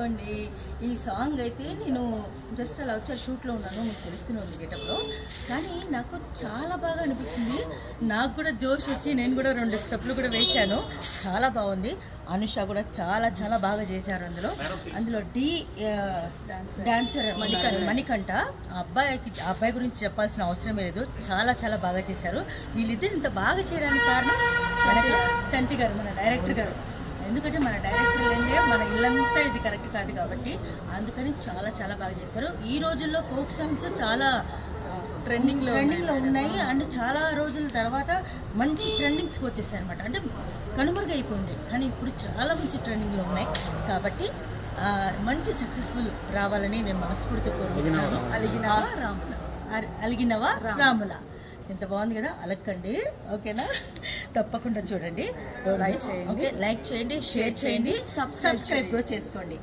అండి. ఈ సాంగ్ అయితే నేను జస్ట్ అలా వచ్చారు షూట్లో ఉన్నాను, మీకు తెలుస్తున్నాను గెటప్లో. కానీ నాకు చాలా బాగా అనిపించింది. నాకు కూడా జోష్ వచ్చి నేను కూడా 2 స్టెప్లు కూడా వేశాను. చాలా బాగుంది. అనుష కూడా చాలా చాలా బాగా చేశారు. అందులో డాన్సర్ మణికంఠ ఆ అబ్బాయి గురించి చెప్పాల్సిన అవసరమే లేదు. చాలా చాలా బాగా చేశారు. వీళ్ళిద్దరు ఇంత బాగా చేయడానికి కారణం చంటి గారు, మన డైరెక్టర్ గారు. ఎందుకంటే మన డైరెక్టర్ లేదే మన ఇల్లంతా ఇది కరెక్ట్ కాదు కాబట్టి అందుకని చాలా చాలా బాగా చేశారు. ఈ రోజుల్లో ఫోక్ సాంగ్స్ చాలా ట్రెండింగ్లో ఉన్నాయి. అండ్ చాలా రోజుల తర్వాత మంచి ట్రెండింగ్స్కి వచ్చేసాయి అనమాట. అంటే కనుమరుగైపోయింది, కానీ ఇప్పుడు చాలా మంచి ట్రెండింగ్లో ఉన్నాయి. కాబట్టి మంచి సక్సెస్ఫుల్ రావాలని నేను మనస్ఫూర్తిగా కోరుకుంటున్నాను. అలిగినవా రాముల ఎంత బాగుంది కదా, అలక్కండి. ఓకేనా, తప్పకుండా చూడండి. లైక్ చేయండి, షేర్ చేయండి, సబ్స్క్రైబ్ కూడా చేసుకోండి.